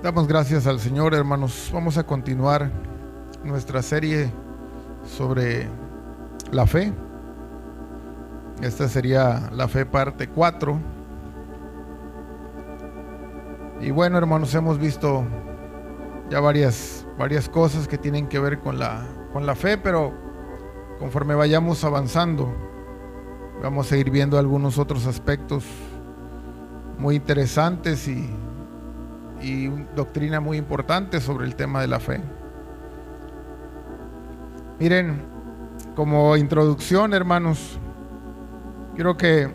Damos gracias al Señor, hermanos. Vamos a continuar nuestra serie sobre la fe. Esta sería la fe parte 4. Y bueno, hermanos, hemos visto ya varias cosas que tienen que ver con la fe, pero conforme vayamos avanzando, vamos a ir viendo algunos otros aspectos muy interesantes y doctrina muy importante sobre el tema de la fe. Miren, como introducción, hermanos, quiero que,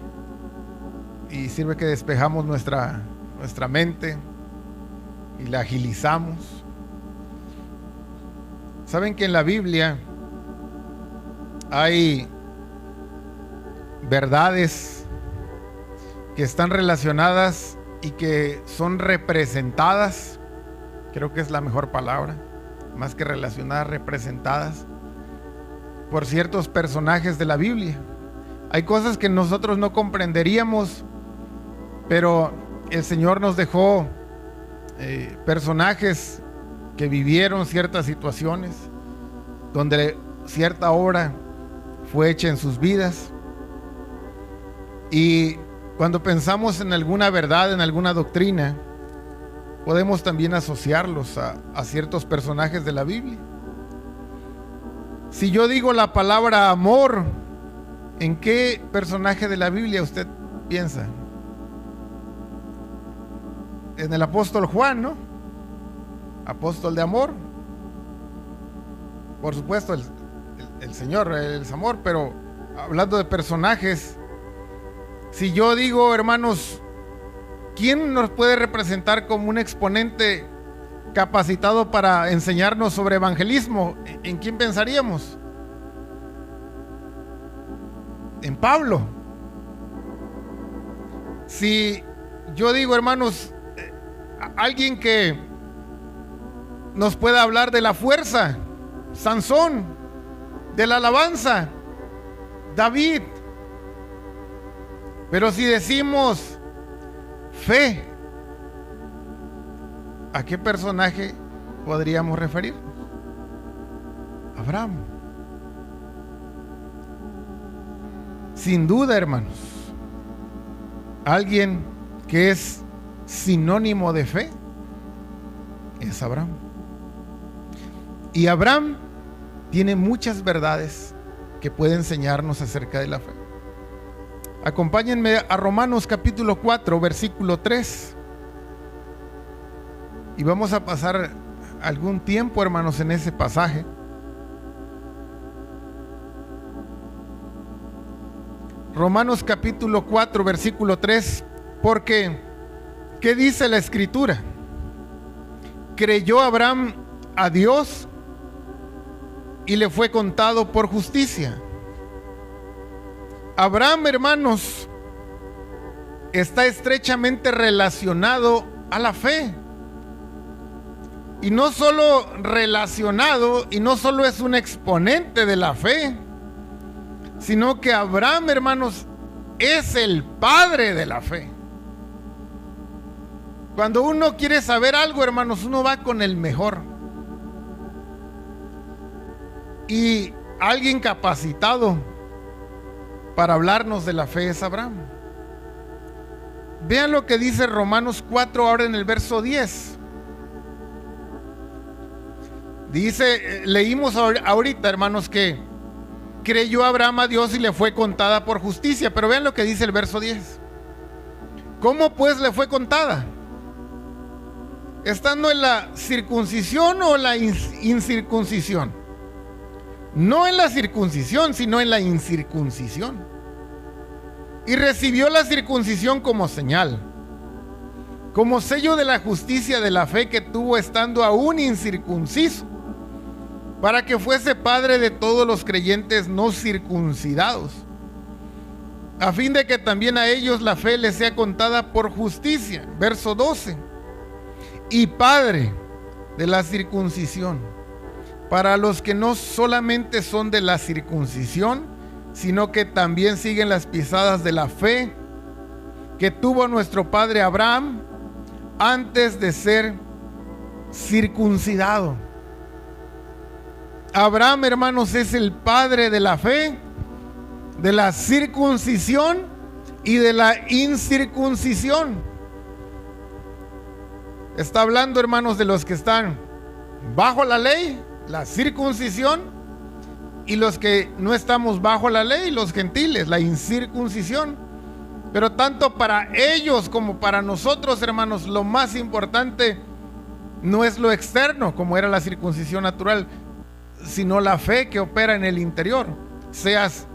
y sirve que despejamos nuestra mente y la agilizamos. Saben que en la Biblia hay verdades que están relacionadas y que son representadas, creo que es la mejor palabra, más que relacionadas, representadas por ciertos personajes de la Biblia. Hay cosas que nosotros no comprenderíamos, pero el Señor nos dejó personajes que vivieron ciertas situaciones, donde cierta obra fue hecha en sus vidas. Y cuando pensamos en alguna verdad, en alguna doctrina, podemos también asociarlos a ciertos personajes de la Biblia. Si yo digo la palabra amor, ¿en qué personaje de la Biblia usted piensa? En el apóstol Juan, ¿no? Apóstol de amor. Por supuesto, el Señor es amor, pero hablando de personajes, si yo digo, hermanos, ¿quién nos puede representar como un exponente capacitado para enseñarnos sobre evangelismo? ¿En quién pensaríamos? En Pablo. Si yo digo, hermanos, alguien que nos pueda hablar de la fuerza, Sansón, de la alabanza, David. Pero si decimos fe, ¿a qué personaje podríamos referirnos? Abraham. Sin duda, hermanos, alguien que es sinónimo de fe es Abraham. Y Abraham tiene muchas verdades que puede enseñarnos acerca de la fe. Acompáñenme a Romanos capítulo 4, versículo 3. Y vamos a pasar algún tiempo, hermanos, en ese pasaje. Romanos capítulo 4, versículo 3. Porque, ¿qué dice la Escritura? Creyó Abraham a Dios y le fue contado por justicia. Abraham, hermanos, está estrechamente relacionado a la fe. Y no solo relacionado, y no solo es un exponente de la fe, sino que Abraham, hermanos, es el padre de la fe. Cuando uno quiere saber algo, hermanos, uno va con el mejor. Y alguien capacitado para hablarnos de la fe es Abraham. Vean lo que dice Romanos 4 ahora en el verso 10. Dice, leímos ahorita, hermanos, que creyó Abraham a Dios y le fue contada por justicia. Pero vean lo que dice el verso 10. ¿Cómo pues le fue contada? ¿Estando en la circuncisión o la incircuncisión? No en la circuncisión, sino en la incircuncisión. Y recibió la circuncisión como señal, como sello de la justicia de la fe que tuvo estando aún incircunciso, para que fuese padre de todos los creyentes no circuncidados, a fin de que también a ellos la fe les sea contada por justicia. Verso 12. Y padre de la circuncisión, para los que no solamente son de la circuncisión, sino que también siguen las pisadas de la fe que tuvo nuestro padre Abraham antes de ser circuncidado. Abraham, hermanos, es el padre de la fe, de la circuncisión y de la incircuncisión. Está hablando, hermanos, de los que están bajo la ley, la circuncisión, y los que no estamos bajo la ley, los gentiles, la incircuncisión. Pero tanto para ellos como para nosotros, hermanos, lo más importante no es lo externo, como era la circuncisión natural, sino la fe que opera en el interior, seas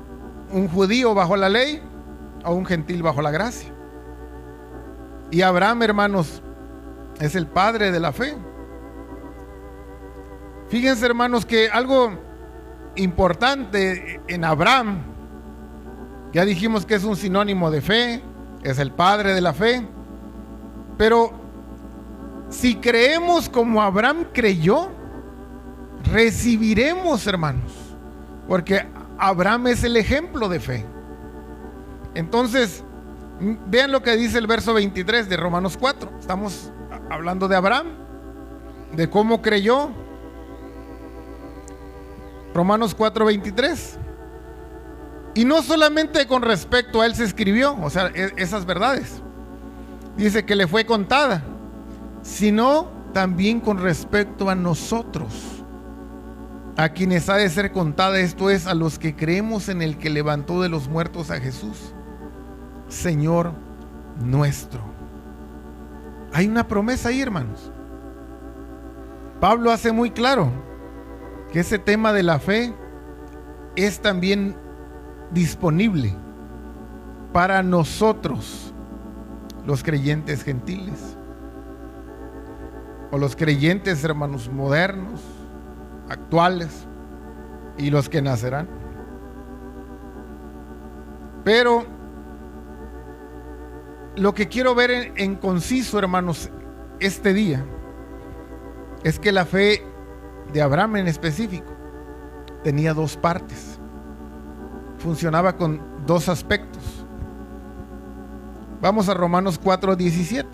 un judío bajo la ley o un gentil bajo la gracia. Y Abraham, hermanos, es el padre de la fe. Fíjense, hermanos, que algo importante en Abraham, ya dijimos que es un sinónimo de fe, es el padre de la fe, pero si creemos como Abraham creyó, recibiremos, hermanos, porque Abraham es el ejemplo de fe. Entonces, vean lo que dice el verso 23 de Romanos 4. Estamos hablando de Abraham, de cómo creyó. Romanos 4:23. Y no solamente con respecto a él se escribió, o sea, esas verdades, dice que le fue contada, sino también con respecto a nosotros, a quienes ha de ser contada, esto es, a los que creemos en el que levantó de los muertos a Jesús, Señor nuestro. Hay una promesa ahí, hermanos. Pablo hace muy claro que ese tema de la fe es también disponible para nosotros, los creyentes gentiles, o los creyentes, hermanos, modernos, actuales, y los que nacerán. Pero lo que quiero ver en conciso, hermanos, este día, es que la fe de Abraham en específico tenía dos partes, funcionaba con dos aspectos. Vamos a Romanos 4:17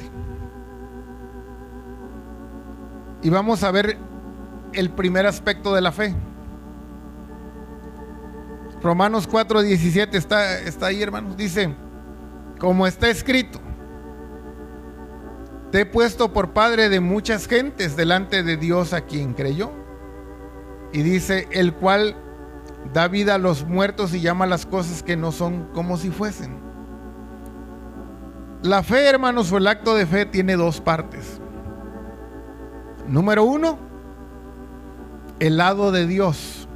y vamos a ver el primer aspecto de la fe. Romanos 4:17 está ahí, hermanos. Dice, como está escrito, te he puesto por padre de muchas gentes delante de Dios a quien creyó. Y dice, el cual da vida a los muertos y llama las cosas que no son como si fuesen. La fe, hermanos, o el acto de fe tiene dos partes. Número uno, el lado de Dios,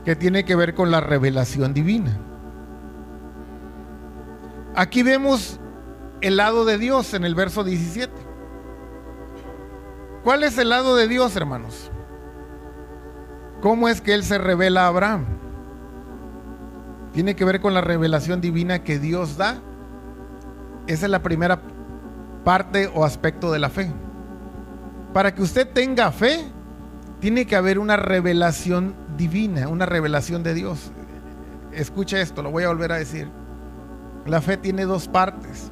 que tiene que ver con la revelación divina. Aquí vemos el lado de Dios en el verso 17. ¿Cuál es el lado de Dios, hermanos? ¿Cómo es que Él se revela a Abraham? Tiene que ver con la revelación divina que Dios da. Esa es la primera parte o aspecto de la fe. Para que usted tenga fe, tiene que haber una revelación divina, una revelación de Dios. Escucha esto, lo voy a volver a decir. La fe tiene dos partes: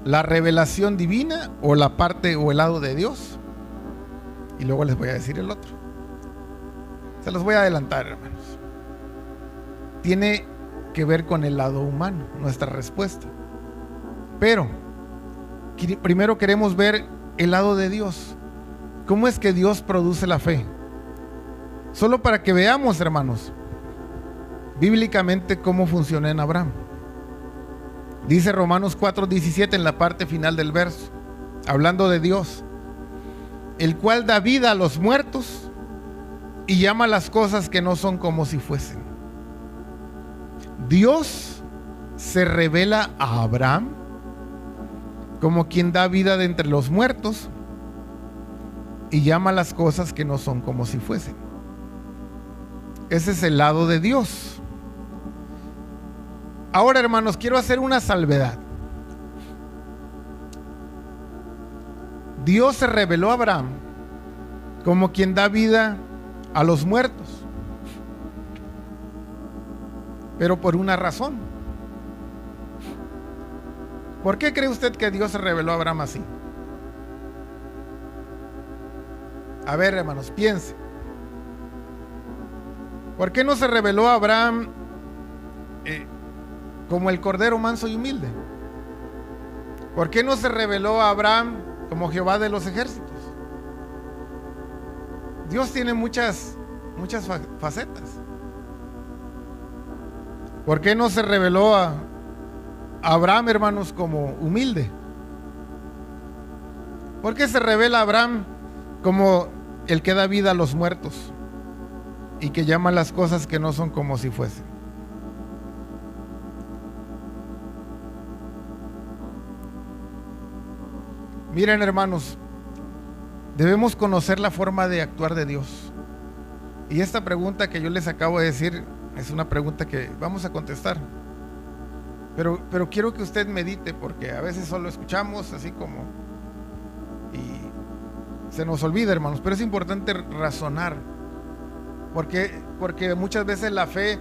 la revelación divina, o la parte o el lado de Dios, y luego les voy a decir el otro. Se los voy a adelantar, hermanos. Tiene que ver con el lado humano, nuestra respuesta. Pero primero queremos ver el lado de Dios. ¿Cómo es que Dios produce la fe? Solo para que veamos, hermanos, bíblicamente cómo funciona en Abraham. Dice Romanos 4:17 en la parte final del verso, hablando de Dios, el cual da vida a los muertos y llama las cosas que no son como si fuesen. Dios se revela a Abraham como quien da vida de entre los muertos y llama las cosas que no son como si fuesen. Ese es el lado de Dios. Ahora, hermanos, quiero hacer una salvedad. Dios se reveló a Abraham como quien da vida a los muertos, pero por una razón. ¿Por qué cree usted que Dios se reveló a Abraham así? A ver, hermanos, piensen. ¿Por qué no se reveló a Abraham como el cordero manso y humilde? ¿Por qué no se reveló a Abraham como Jehová de los ejércitos? Dios tiene muchas facetas. ¿Por qué no se reveló a Abraham, hermanos, como humilde? ¿Por qué se revela a Abraham como el que da vida a los muertos y que llama las cosas que no son como si fuesen? Miren, hermanos, debemos conocer la forma de actuar de Dios. Y esta pregunta que yo les acabo de decir es una pregunta que vamos a contestar. Pero quiero que usted medite, porque a veces solo escuchamos así como y se nos olvida, hermanos. Pero es importante razonar, porque muchas veces la fe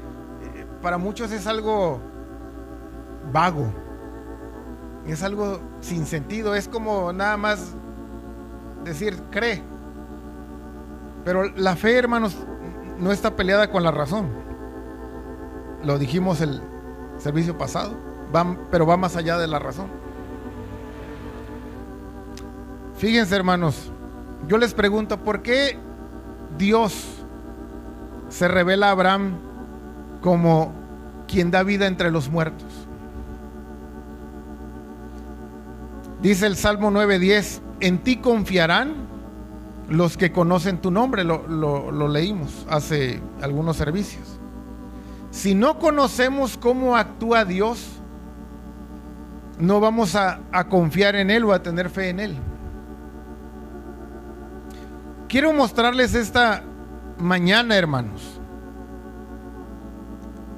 para muchos es algo vago, es algo sin sentido, es como nada más decir cree. Pero la fe, hermanos, no está peleada con la razón. Lo dijimos el servicio pasado, pero va más allá de la razón. Fíjense, hermanos, yo les pregunto, ¿por qué Dios se revela a Abraham como quien da vida entre los muertos? Dice el Salmo 9:10, en ti confiarán los que conocen tu nombre. Lo leímos hace algunos servicios. Si no conocemos cómo actúa Dios, no vamos a confiar en Él o a tener fe en Él. Quiero mostrarles esta mañana, hermanos.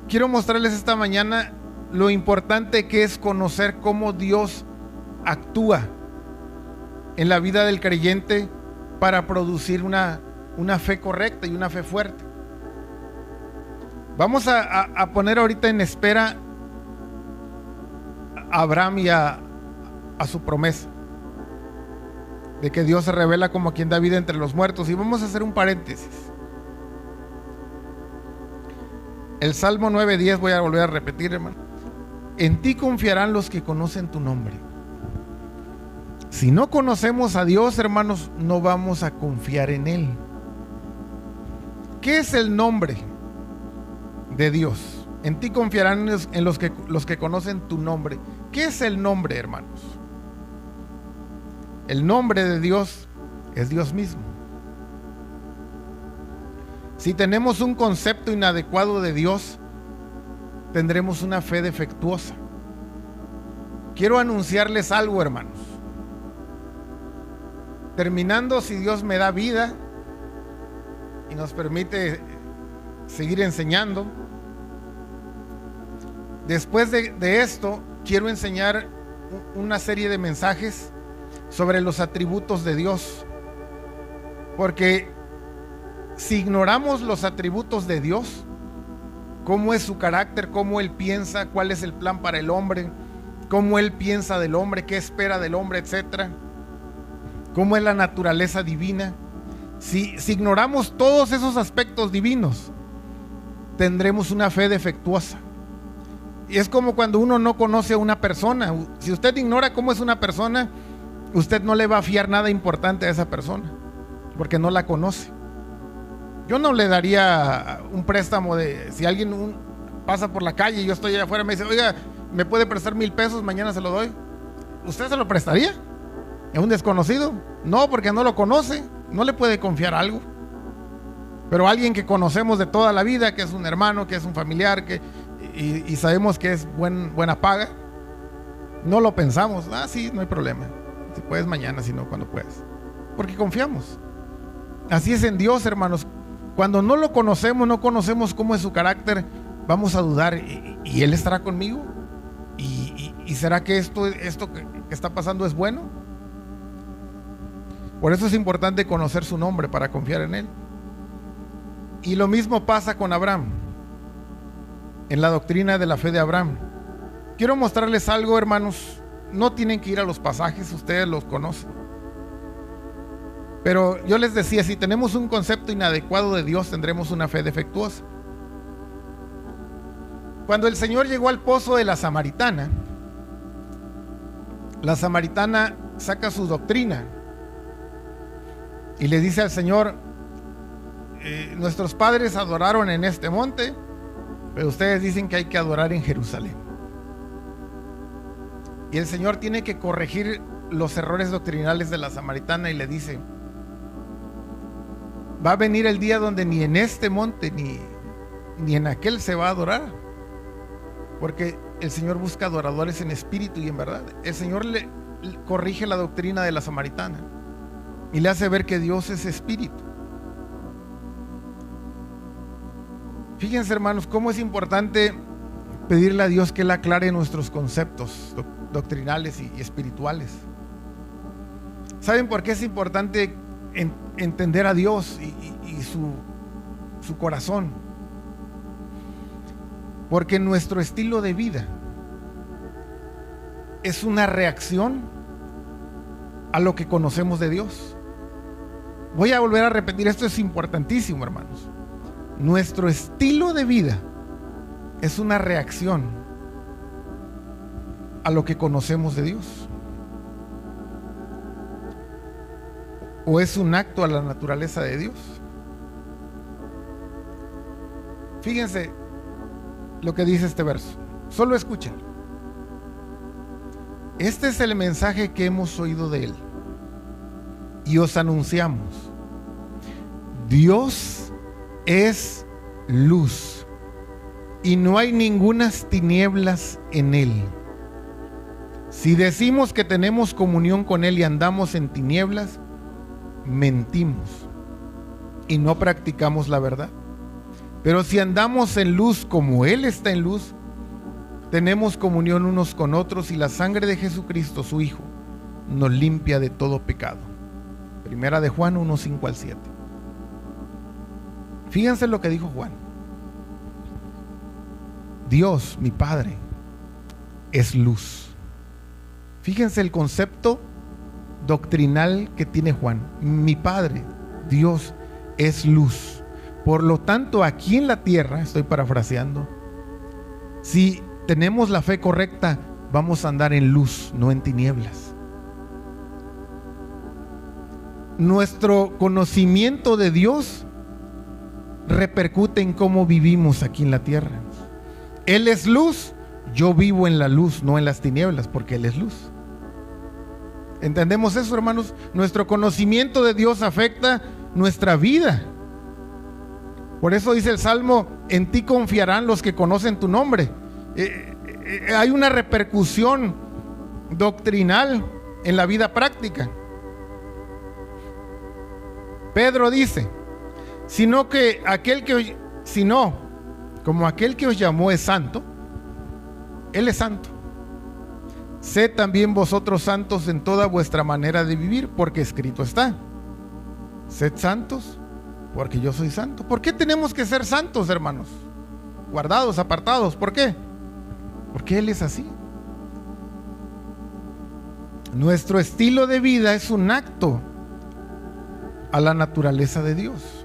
Quiero mostrarles esta mañana lo importante que es conocer cómo Dios actúa en la vida del creyente para producir una fe correcta y una fe fuerte. Vamos a poner ahorita en espera a Abraham y a su promesa de que Dios se revela como quien da vida entre los muertos. Y vamos a hacer un paréntesis. El Salmo 9:10, voy a volver a repetir, hermano. En ti confiarán los que conocen tu nombre. Si no conocemos a Dios, hermanos, no vamos a confiar en Él. ¿Qué es el nombre de Dios? En ti confiarán en los que conocen tu nombre. ¿Qué es el nombre, hermanos? El nombre de Dios es Dios mismo. Si tenemos un concepto inadecuado de Dios, tendremos una fe defectuosa. Quiero anunciarles algo, hermanos. Terminando, si Dios me da vida y nos permite seguir enseñando, después de esto, quiero enseñar una serie de mensajes sobre los atributos de Dios. Porque si ignoramos los atributos de Dios, cómo es su carácter, cómo Él piensa, cuál es el plan para el hombre, cómo Él piensa del hombre, qué espera del hombre, etcétera, cómo es la naturaleza divina, si ignoramos todos esos aspectos divinos, tendremos una fe defectuosa. Y es como cuando uno no conoce a una persona. Si usted ignora cómo es una persona, usted no le va a fiar nada importante a esa persona, porque no la conoce. Yo no le daría un préstamo si alguien pasa por la calle y yo estoy allá afuera y me dice, oiga, ¿me puede prestar 1,000 pesos? Mañana se lo doy. ¿Usted se lo prestaría a un desconocido? No, porque no lo conoce, no le puede confiar algo. Pero alguien que conocemos de toda la vida, que es un hermano, que es un familiar, y sabemos que es buena paga, no lo pensamos. Sí, no hay problema. Si puedes mañana, si no, cuando puedas. Porque confiamos. Así es en Dios, hermanos. Cuando no lo conocemos, no conocemos cómo es su carácter, vamos a dudar. ¿Y Él estará conmigo? ¿Y será que esto que está pasando es bueno? Por eso es importante conocer su nombre para confiar en Él. Y lo mismo pasa con Abraham, en la doctrina de la fe de Abraham. Quiero mostrarles algo, hermanos. No tienen que ir a los pasajes, ustedes los conocen. Pero yo les decía, si tenemos un concepto inadecuado de Dios, tendremos una fe defectuosa. Cuando el Señor llegó al pozo de la samaritana saca su doctrina y le dice al Señor: nuestros padres adoraron en este monte, pero ustedes dicen que hay que adorar en Jerusalén. Y el Señor tiene que corregir los errores doctrinales de la samaritana y le dice: va a venir el día donde ni en este monte ni en aquel se va a adorar, porque el Señor busca adoradores en espíritu y en verdad. El Señor le corrige la doctrina de la samaritana y le hace ver que Dios es espíritu. Fíjense, hermanos, cómo es importante pedirle a Dios que Él aclare nuestros conceptos doctrinales y espirituales. ¿Saben por qué es importante entender a Dios y su corazón? Porque nuestro estilo de vida es una reacción a lo que conocemos de Dios. Voy a volver a repetir, esto es importantísimo, hermanos. Nuestro estilo de vida es una reacción a lo que conocemos de Dios. ¿O es un acto a la naturaleza de Dios? Fíjense lo que dice este verso. Solo escuchen. Este es el mensaje que hemos oído de Él y os anunciamos: Dios es luz y no hay ningunas tinieblas en Él. Si decimos que tenemos comunión con Él y andamos en tinieblas, mentimos y no practicamos la verdad. Pero si andamos en luz como Él está en luz, tenemos comunión unos con otros y la sangre de Jesucristo, su Hijo, nos limpia de todo pecado. Primera de Juan 1, 5 al 7. Fíjense lo que dijo Juan. Dios, mi Padre, es luz. Fíjense el concepto doctrinal que tiene Juan. Mi Padre, Dios, es luz. Por lo tanto, aquí en la tierra, estoy parafraseando, si tenemos la fe correcta, vamos a andar en luz, no en tinieblas. Nuestro conocimiento de Dios repercute en cómo vivimos aquí en la tierra. Él es luz, yo vivo en la luz, no en las tinieblas, porque Él es luz. ¿Entendemos eso, hermanos? Nuestro conocimiento de Dios afecta nuestra vida. Por eso dice el Salmo: en ti confiarán los que conocen tu nombre. Hay una repercusión doctrinal en la vida práctica. Pedro dice: como aquel que os llamó es santo, Él es santo. Sed también vosotros santos en toda vuestra manera de vivir, porque escrito está: sed santos, porque yo soy santo. ¿Por qué tenemos que ser santos, hermanos? Guardados, apartados. ¿Por qué? Porque Él es así. Nuestro estilo de vida es un acto a la naturaleza de Dios.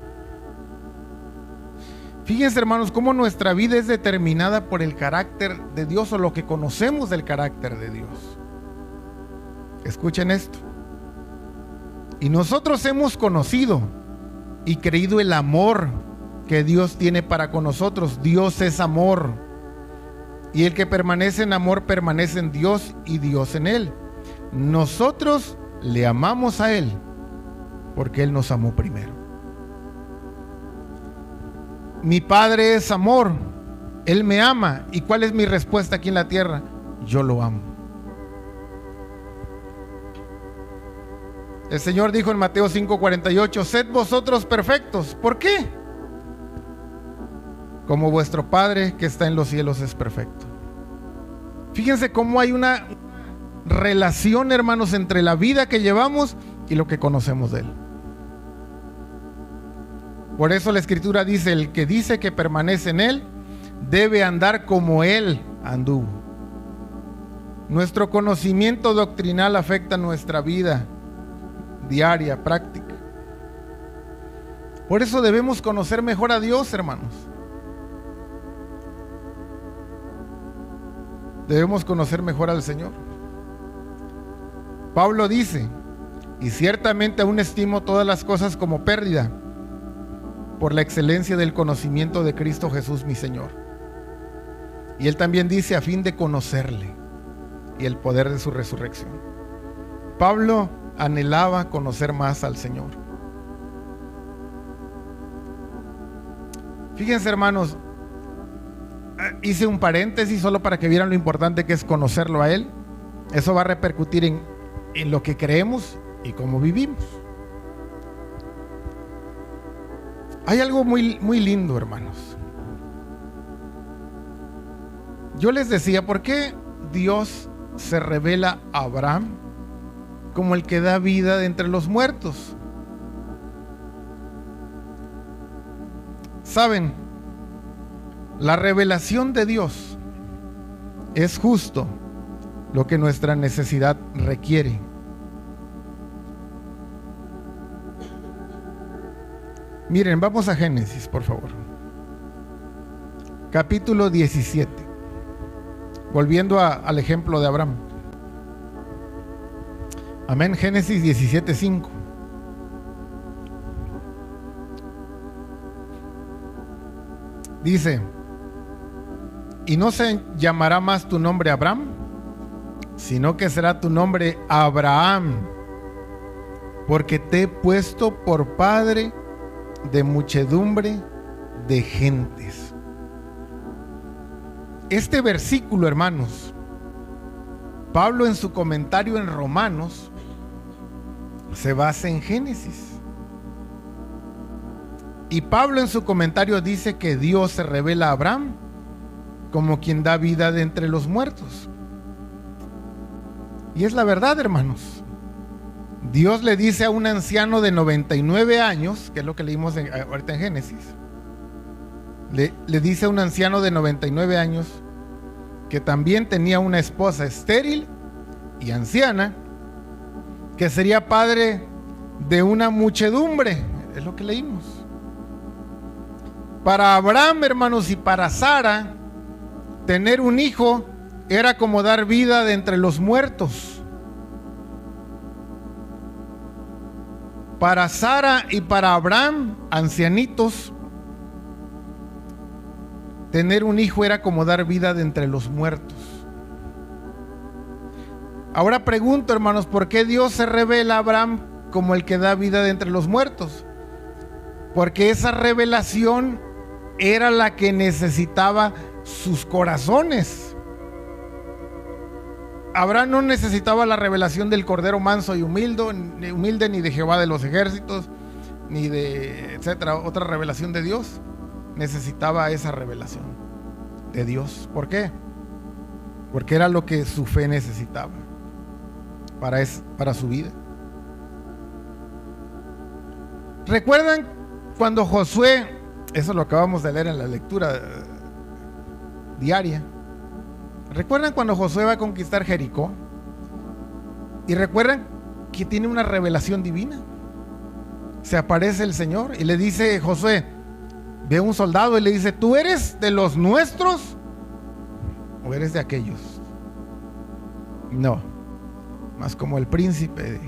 Fíjense, hermanos, cómo nuestra vida es determinada por el carácter de Dios, o lo que conocemos del carácter de Dios. Escuchen esto. Y nosotros hemos conocido y creído el amor que Dios tiene para con nosotros. Dios es amor, y el que permanece en amor permanece en Dios y Dios en él. Nosotros le amamos a Él porque Él nos amó primero. Mi Padre es amor, Él me ama. ¿Y cuál es mi respuesta aquí en la tierra? Yo lo amo. El Señor dijo en Mateo 5:48: sed vosotros perfectos. ¿Por qué? Como vuestro Padre que está en los cielos es perfecto. Fíjense cómo hay una relación, hermanos, entre la vida que llevamos y lo que conocemos de Él. Por eso la Escritura dice: el que dice que permanece en Él debe andar como Él anduvo. Nuestro conocimiento doctrinal afecta nuestra vida diaria, práctica. Por eso debemos conocer mejor a Dios, hermanos. Debemos conocer mejor al Señor. Pablo dice: y ciertamente aún estimo todas las cosas como pérdida por la excelencia del conocimiento de Cristo Jesús mi Señor. Y él también dice: a fin de conocerle y el poder de su resurrección. Pablo anhelaba conocer más al Señor. Fíjense, hermanos, hice un paréntesis solo para que vieran lo importante que es conocerlo a Él. Eso va a repercutir en lo que creemos y cómo vivimos. Hay algo muy, muy lindo, hermanos. Yo les decía, ¿por qué Dios se revela a Abraham como el que da vida de entre los muertos? Saben, la revelación de Dios es justo lo que nuestra necesidad requiere. Miren, vamos a Génesis, por favor. Capítulo 17. Volviendo al ejemplo de Abraham. Amén. Génesis 17:5. Dice: y no se llamará más tu nombre Abraham, sino que será tu nombre Abraham, porque te he puesto por padre de muchedumbre de gentes. Este versículo, hermanos, Pablo en su comentario en Romanos se basa en Génesis. Y Pablo en su comentario dice que Dios se revela a Abraham como quien da vida de entre los muertos. Y es la verdad, hermanos. Dios le dice a un anciano de 99 años, que es lo que leímos ahorita en Génesis, le dice a un anciano de 99 años que también tenía una esposa estéril y anciana, que sería padre de una muchedumbre. Es lo que leímos. Para Abraham, hermanos, y para Sara, tener un hijo era como dar vida de entre los muertos. Para Sara y para Abraham, ancianitos, tener un hijo era como dar vida de entre los muertos. Ahora pregunto, hermanos, ¿por qué Dios se revela a Abraham como el que da vida de entre los muertos? Porque esa revelación era la que necesitaba sus corazones. Abraham no necesitaba la revelación del Cordero manso y humilde, ni de Jehová de los ejércitos, ni de etcétera, otra revelación de Dios. Necesitaba esa revelación de Dios. ¿Por qué? Porque era lo que su fe necesitaba para su vida. ¿Recuerdan cuando Josué, eso lo acabamos de leer en la lectura diaria, recuerdan cuando Josué va a conquistar Jericó? Y recuerdan que tiene una revelación divina. Se aparece el Señor y le dice: Josué, ve a un soldado y le dice: ¿tú eres de los nuestros o eres de aquellos? No, más como el príncipe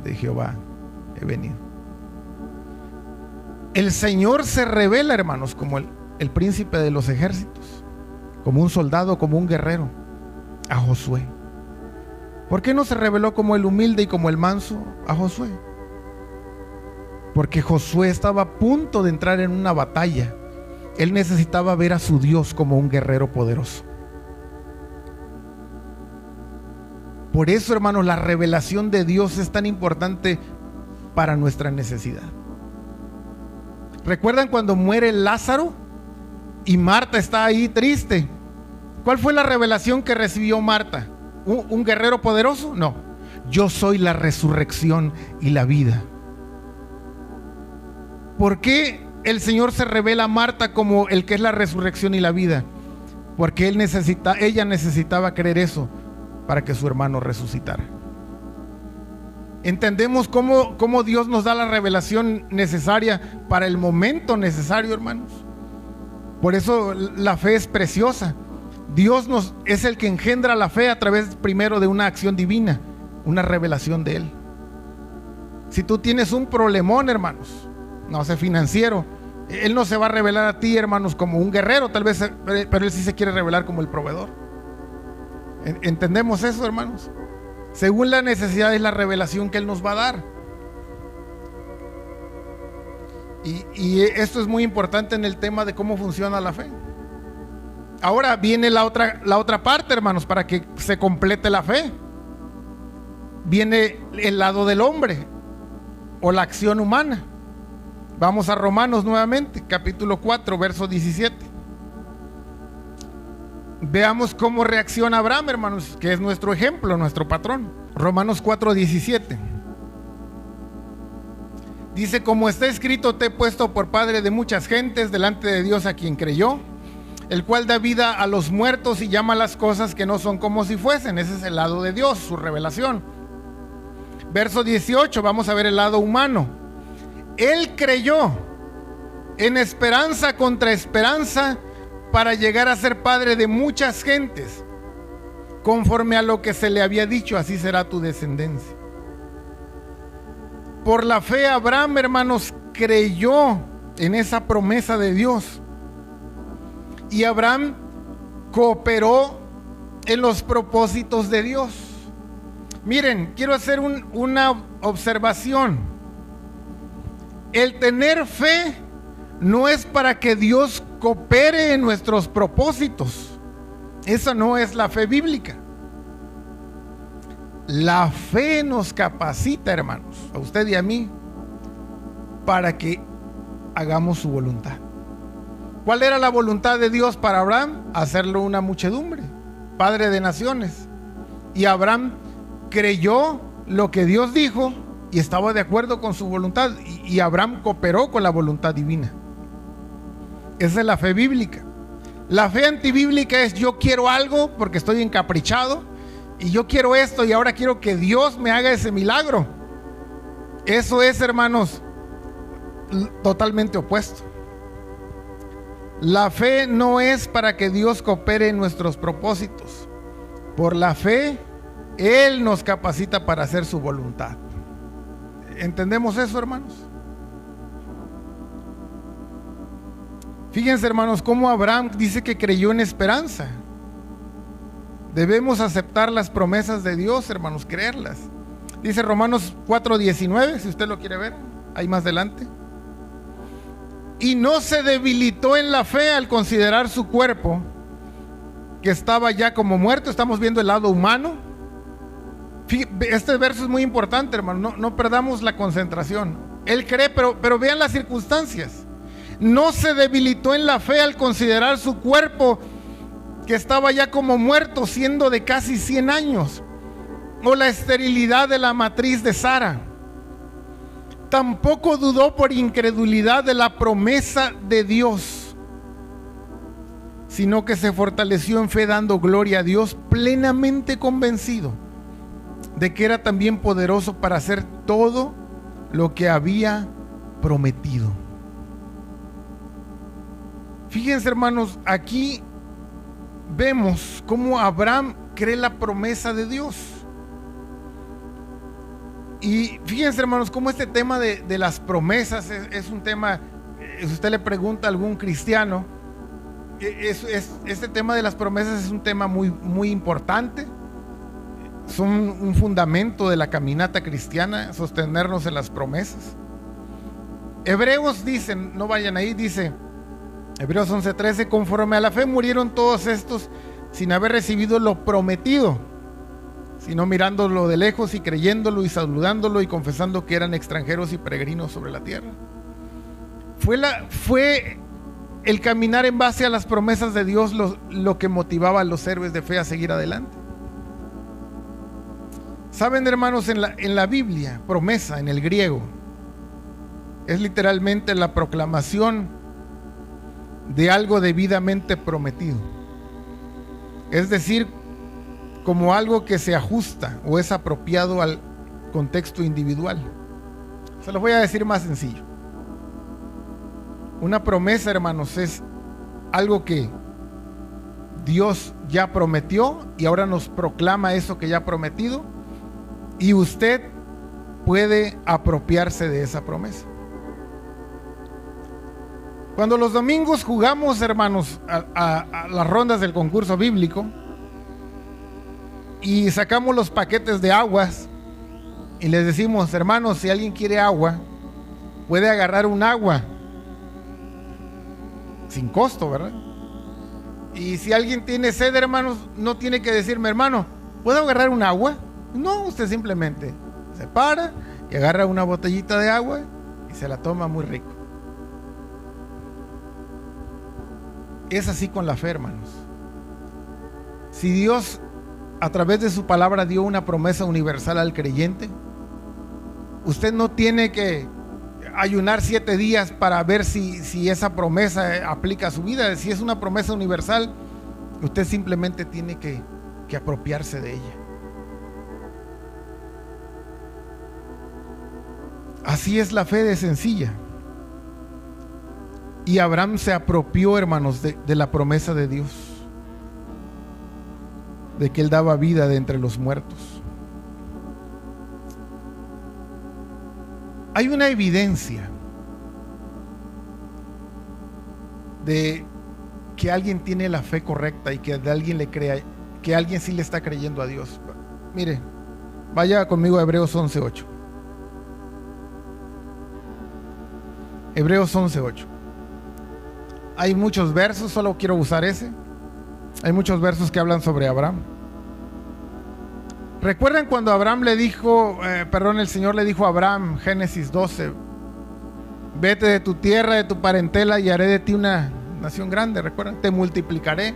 de Jehová he venido. El Señor se revela, hermanos, como el príncipe de los ejércitos, como un soldado, como un guerrero, a Josué. ¿Por qué no se reveló como el humilde y como el manso a Josué? Porque Josué estaba a punto de entrar en una batalla. Él necesitaba ver a su Dios como un guerrero poderoso. Por eso, hermanos, la revelación de Dios es tan importante para nuestra necesidad. ¿Recuerdan cuando muere Lázaro y Marta está ahí triste? ¿Cuál fue la revelación que recibió Marta? ¿Un guerrero poderoso? No. Yo soy la resurrección y la vida. ¿Por qué el Señor se revela a Marta como el que es la resurrección y la vida? Porque ella necesitaba creer eso para que su hermano resucitara. Entendemos cómo Dios nos da la revelación necesaria para el momento necesario, hermanos. Por eso la fe es preciosa. Dios es el que engendra la fe a través primero de una acción divina, una revelación de Él. Si tú tienes un problemón, hermanos, no sé, financiero, Él no se va a revelar a ti, hermanos, como un guerrero, tal vez, pero Él sí se quiere revelar como el proveedor. ¿Entendemos eso, hermanos? Según la necesidad es la revelación que Él nos va a dar. Y esto es muy importante en el tema de cómo funciona la fe. Ahora viene la otra parte, hermanos, para que se complete la fe. Viene el lado del hombre o la acción humana. Vamos a Romanos nuevamente, capítulo 4, verso 17. Veamos cómo reacciona Abraham, hermanos, que es nuestro ejemplo, nuestro patrón. Romanos 4, 17. Dice: como está escrito, te he puesto por padre de muchas gentes delante de Dios a quien creyó, el cual da vida a los muertos y llama las cosas que no son como si fuesen. Ese es el lado de Dios, su revelación. Verso 18, vamos a ver el lado humano. Él creyó en esperanza contra esperanza para llegar a ser padre de muchas gentes, conforme a lo que se le había dicho, así será tu descendencia. Por la fe Abraham, hermanos, creyó en esa promesa de Dios. Y Abraham cooperó en los propósitos de Dios. Miren, quiero hacer una observación. El tener fe no es para que Dios coopere en nuestros propósitos. Esa no es la fe bíblica. La fe nos capacita, hermanos, a usted y a mí, para que hagamos su voluntad. ¿Cuál era la voluntad de Dios para Abraham? Hacerlo una muchedumbre, padre de naciones. Y Abraham creyó lo que Dios dijo y estaba de acuerdo con su voluntad. Y Abraham cooperó con la voluntad divina. Esa es la fe bíblica. La fe antibíblica es: yo quiero algo porque estoy encaprichado, y yo quiero esto y ahora quiero que Dios me haga ese milagro. Eso es, hermanos, totalmente opuesto. La fe no es para que Dios coopere en nuestros propósitos. Por la fe, Él nos capacita para hacer su voluntad. ¿Entendemos eso, hermanos? Fíjense, hermanos, cómo Abraham dice que creyó en esperanza. Debemos aceptar las promesas de Dios, hermanos, creerlas. Dice Romanos 4:19, si usted lo quiere ver, ahí más adelante. Y no se debilitó en la fe al considerar su cuerpo, que estaba ya como muerto. Estamos viendo el lado humano. Este verso es muy importante, hermano. No perdamos la concentración. Él cree, pero vean las circunstancias. No se debilitó en la fe al considerar su cuerpo, que estaba ya como muerto, siendo de casi 100 años, o la esterilidad de la matriz de Sara. Tampoco dudó por incredulidad de la promesa de Dios, sino que se fortaleció en fe, dando gloria a Dios, plenamente convencido de que era también poderoso para hacer todo lo que había prometido. Fíjense, hermanos, aquí vemos cómo Abraham cree la promesa de Dios. Y fíjense, hermanos, cómo este tema de las promesas es un tema, si usted le pregunta a algún cristiano, este tema de las promesas es un tema muy, muy importante. Son un fundamento de la caminata cristiana, sostenernos en las promesas. Hebreos dicen, no vayan ahí, dice Hebreos 11:13: conforme a la fe murieron todos estos sin haber recibido lo prometido, sino mirándolo de lejos y creyéndolo y saludándolo y confesando que eran extranjeros y peregrinos sobre la tierra. Fue el caminar en base a las promesas de Dios lo que motivaba a los héroes de fe a seguir adelante. Saben, hermanos, en la Biblia, promesa en el griego es literalmente la proclamación de algo debidamente prometido. Es decir, como algo que se ajusta o es apropiado contexto individual. Se los voy a decir más sencillo. Una promesa, hermanos, es algo que Dios ya prometió y ahora nos proclama eso que ya ha prometido, y usted puede apropiarse de esa promesa. Cuando los domingos jugamos, hermanos, a las rondas del concurso bíblico y sacamos los paquetes de aguas y les decimos, hermanos, si alguien quiere agua, puede agarrar un agua sin costo, ¿verdad? Y si alguien tiene sed, hermanos, no tiene que decirme, hermano, ¿puedo agarrar un agua? No, usted simplemente se para y agarra una botellita de agua y se la toma muy rico. Es así con la fe, hermanos. Si Dios a través de su palabra dio una promesa universal al creyente, usted no tiene que ayunar 7 días para ver si esa promesa aplica a su vida. Si es una promesa universal, usted simplemente tiene que apropiarse de ella. Así es la fe de sencilla. Y Abraham se apropió, hermanos, de la promesa de Dios, de que él daba vida de entre los muertos. Hay una evidencia de que alguien tiene la fe correcta y que de alguien le crea, que alguien sí le está creyendo a Dios. Mire, vaya conmigo a Hebreos 11:8. Hebreos 11:8. Hay muchos versos, solo quiero usar ese. Hay muchos versos que hablan sobre Abraham. ¿Recuerdan cuando Abraham le dijo, el Señor le dijo a Abraham, Génesis 12, vete de tu tierra, de tu parentela y haré de ti una nación grande? ¿Recuerdan? Te multiplicaré.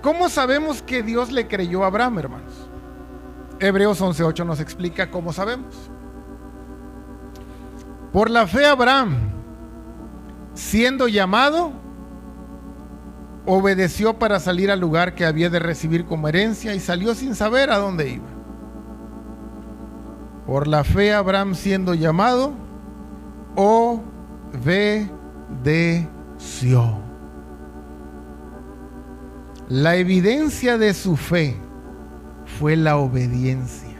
¿Cómo sabemos que Dios le creyó a Abraham, hermanos? Hebreos 11:8 nos explica cómo sabemos. Por la fe Abraham, siendo llamado, obedeció para salir al lugar que había de recibir como herencia y salió sin saber a dónde iba. Por la fe Abraham, siendo llamado, obedeció. La evidencia de su fe fue la obediencia.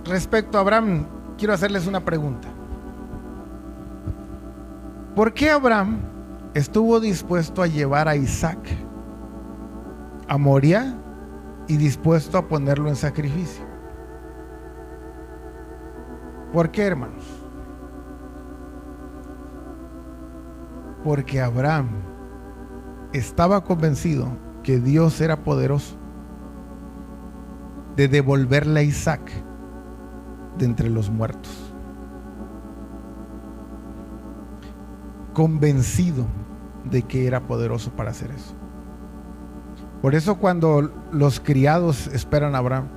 Respecto a Abraham, quiero hacerles una pregunta. ¿Por qué Abraham estuvo dispuesto a llevar a Isaac a Moría y dispuesto a ponerlo en sacrificio? ¿Por qué, hermanos? Porque Abraham estaba convencido que Dios era poderoso de devolverle a Isaac de entre los muertos. Convencido de que era poderoso para hacer eso. Por eso cuando los criados esperan a Abraham,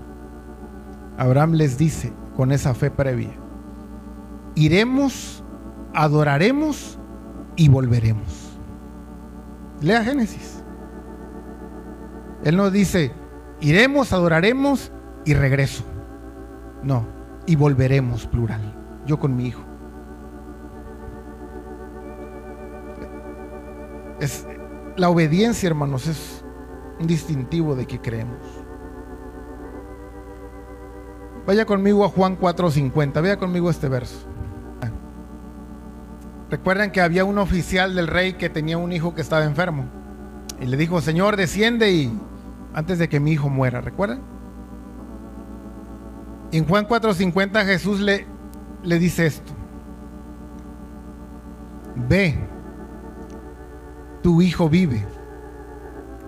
Abraham les dice con esa fe previa: iremos, adoraremos y volveremos. Lea Génesis. Él no dice iremos, adoraremos y regreso. No, y volveremos, plural. Yo con mi hijo. La obediencia, hermanos, es un distintivo de que creemos. Vaya conmigo a Juan 4:50. Vea conmigo este verso. Recuerdan que había un oficial del rey que tenía un hijo que estaba enfermo y le dijo: Señor, desciende y antes de que mi hijo muera. ¿Recuerdan? Y en Juan 4:50 Jesús le dice esto: ve, tu hijo vive.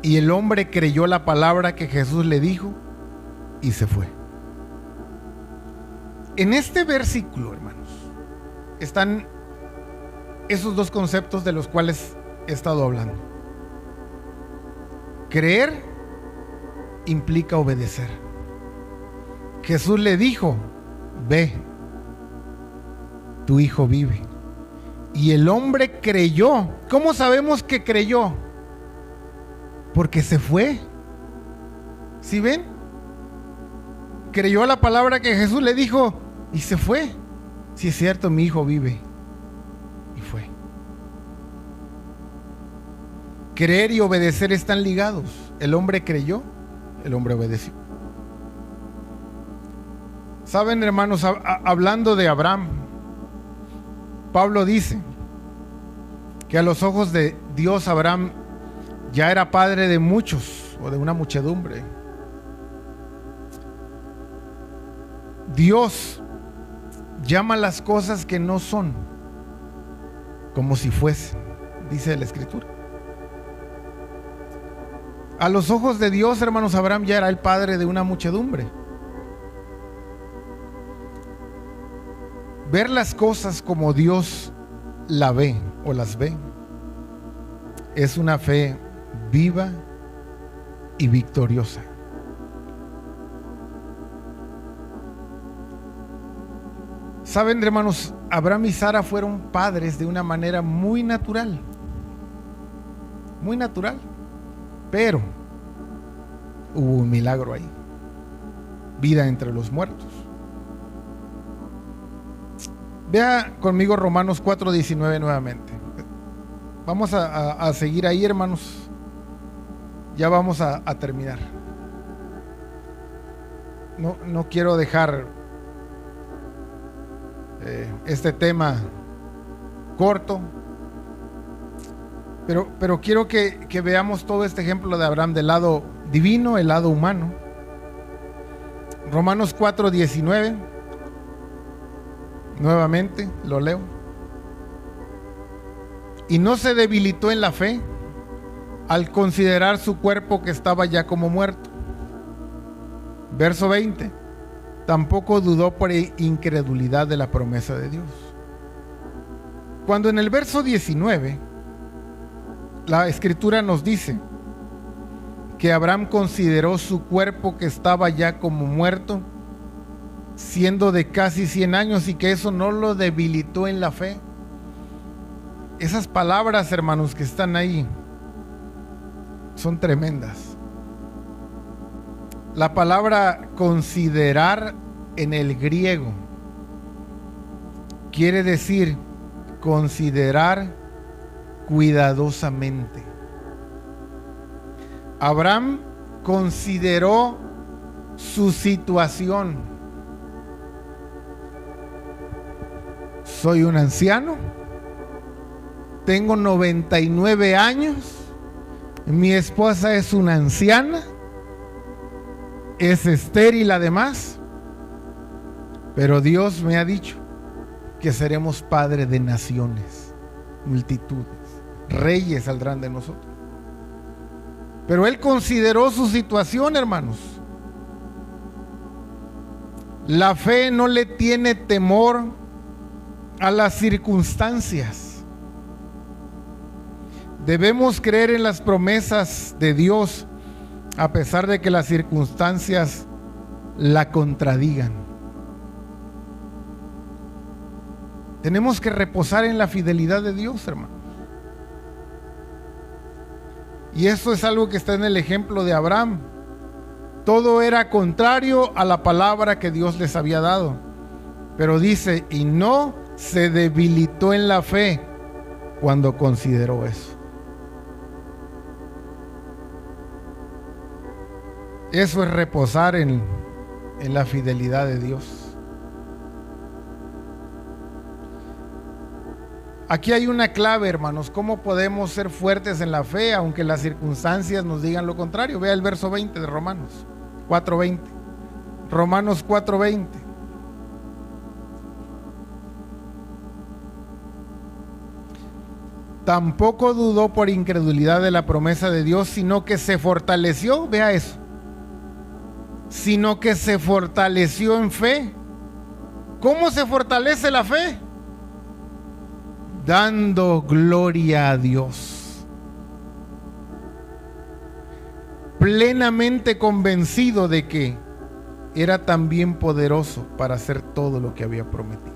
Y el hombre creyó la palabra que Jesús le dijo y se fue. En este versículo, hermanos, están esos dos conceptos de los cuales he estado hablando. Creer implica obedecer. Jesús le dijo: ve, tu hijo vive. Y el hombre creyó. ¿Cómo sabemos que creyó? Porque se fue ¿Sí ven? Creyó la palabra que Jesús le dijo y se fue. Si es cierto, mi hijo vive. Y fue. Creer y obedecer están ligados. El hombre creyó, el hombre obedeció. Saben, hermanos, hablando de Abraham, Pablo dice que a los ojos de Dios Abraham ya era padre de muchos o de una muchedumbre. Dios llama las cosas que no son como si fuesen, dice la Escritura. A los ojos de Dios, hermanos, Abraham ya era el padre de una muchedumbre. Ver las cosas como Dios la ve o las ve es una fe viva y victoriosa. Saben, hermanos, Abraham y Sara fueron padres de una manera muy natural, pero hubo un milagro ahí, vida entre los muertos. Vea conmigo Romanos 4:19 nuevamente. Vamos a seguir ahí, hermanos. Ya vamos a terminar. No quiero dejar este tema corto, pero quiero que veamos todo este ejemplo de Abraham del lado divino, el lado humano. Romanos 4:19. Nuevamente lo leo. Y no se debilitó en la fe al considerar su cuerpo que estaba ya como muerto. Verso 20. Tampoco dudó por incredulidad de la promesa de Dios. Cuando en el verso 19 la Escritura nos dice que Abraham consideró su cuerpo que estaba ya como muerto, siendo de casi 100 años, y que eso no lo debilitó en la fe. Esas palabras, hermanos, que están ahí son tremendas. La palabra considerar en el griego quiere decir considerar cuidadosamente. Abraham consideró su situación. Soy un anciano, tengo 99 años, mi esposa es una anciana, es estéril además, pero Dios me ha dicho que seremos padres de naciones, multitudes, reyes saldrán de nosotros. Pero él consideró su situación, hermanos. La fe no le tiene temor a las circunstancias. Debemos creer en las promesas de Dios a pesar de que las circunstancias la contradigan. Tenemos que reposar en la fidelidad de Dios, hermano. Y eso es algo que está en el ejemplo de Abraham. Todo era contrario a la palabra que Dios les había dado. Pero dice, y no se debilitó en la fe cuando consideró eso. Eso es reposar en la fidelidad de Dios. Aquí hay una clave, hermanos. ¿Cómo podemos ser fuertes en la fe aunque las circunstancias nos digan lo contrario? Vea el verso 20 de Romanos 4:20. Romanos 4:20. Tampoco dudó por incredulidad de la promesa de Dios, sino que se fortaleció. Vea eso. Sino que se fortaleció en fe. ¿Cómo se fortalece la fe? Dando gloria a Dios. Plenamente convencido de que era también poderoso para hacer todo lo que había prometido.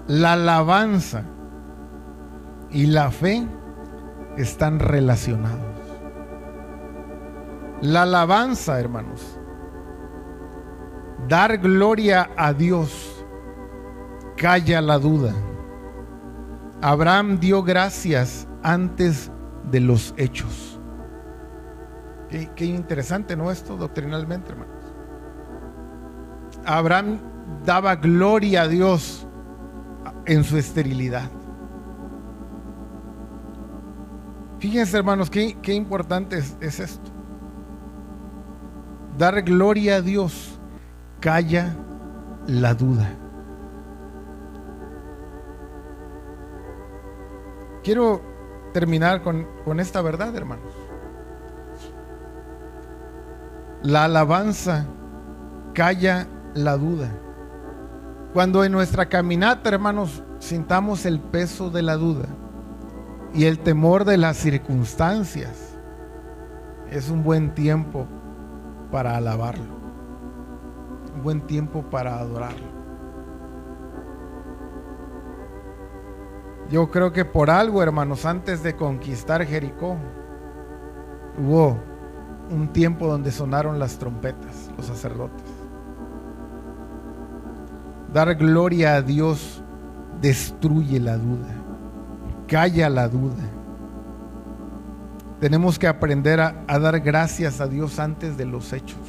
La alabanza y la fe están relacionados. La alabanza, hermanos, dar gloria a Dios, calla la duda. Abraham dio gracias antes de los hechos. Qué interesante, ¿no? Esto doctrinalmente, hermanos. Abraham daba gloria a Dios en su esterilidad. Fíjense, hermanos, qué importante es esto. Dar gloria a Dios calla la duda. Quiero terminar con esta verdad, hermanos. La alabanza calla la duda. Cuando en nuestra caminata, hermanos, sintamos el peso de la duda y el temor de las circunstancias, es un buen tiempo para alabarlo, un buen tiempo para adorarlo. Yo creo que por algo, hermanos, antes de conquistar Jericó, hubo un tiempo donde sonaron las trompetas, los sacerdotes. Dar gloria a Dios destruye la duda, calla la duda. Tenemos que aprender a dar gracias a Dios antes de los hechos,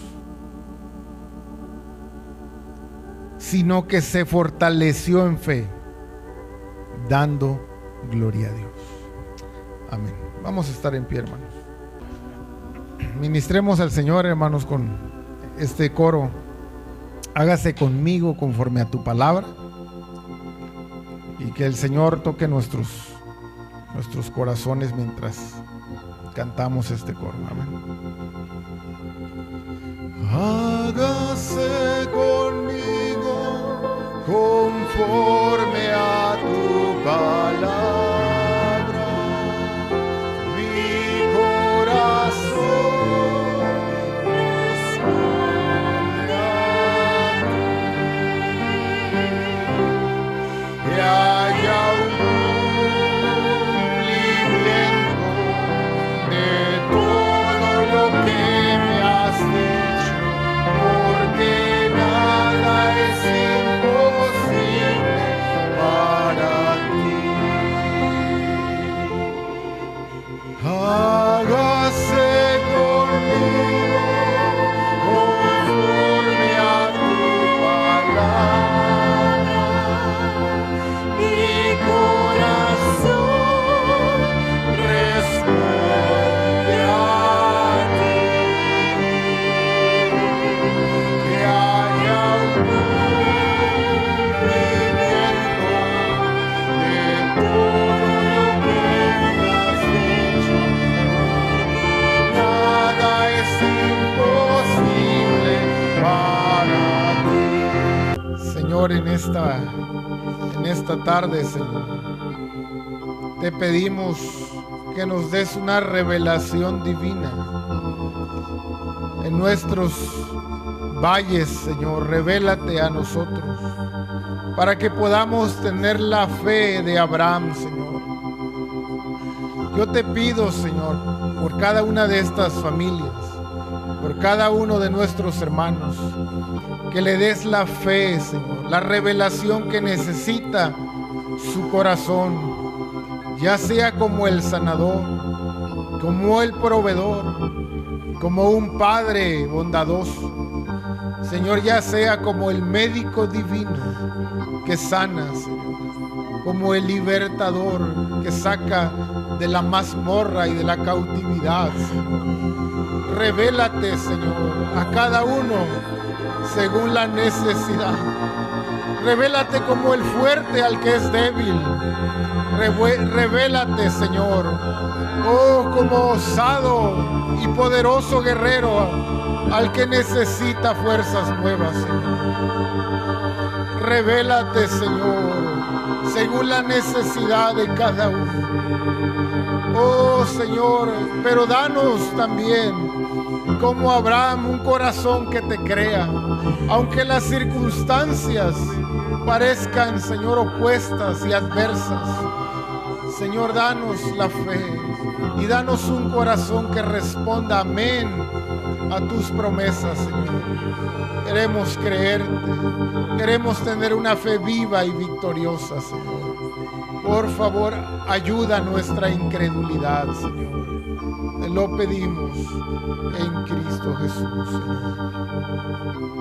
sino que se fortaleció en fe, dando gloria a Dios. Amén. Vamos a estar en pie, hermanos. Ministremos al Señor, hermanos, con este coro. Hágase conmigo conforme a tu palabra, y que el Señor toque nuestros corazones mientras cantamos este coro. Amén. Hágase conmigo conforme a tu palabra, mi corazón responde a ti, y haya un cumplimiento de todo lo que me has dicho, porque nada es imposible para ti. Hágase conmigo conforme a tu palabra, mi corazón responde a ti, que haya un cumplimiento de todo lo que me has dicho, nada es imposible para ti. Señor, en esta tarde, Señor, te pedimos que nos des una revelación divina en nuestros valles, Señor. Revélate a nosotros para que podamos tener la fe de Abraham, Señor. Yo te pido, Señor, por cada una de estas familias, por cada uno de nuestros hermanos, que le des la fe, Señor, la revelación que necesita su corazón, ya sea como el sanador, como el proveedor, como un padre bondadoso, Señor, ya sea como el médico divino que sana, Señor, como el libertador que saca de la mazmorra y de la cautividad, Señor. Revélate, Señor, a cada uno según la necesidad. Revélate como el fuerte al que es débil. Revélate, Señor, oh, como osado y poderoso guerrero al que necesita fuerzas nuevas, Señor. Revélate, Señor, según la necesidad de cada uno. Oh, Señor, pero danos también, como Abraham, un corazón que te crea, aunque las circunstancias parezcan, Señor, opuestas y adversas. Señor, danos la fe y danos un corazón que responda amén a tus promesas, Señor. Queremos creerte, queremos tener una fe viva y victoriosa, Señor. Por favor, ayuda a nuestra incredulidad, Señor. Te lo pedimos en Cristo Jesús, Señor.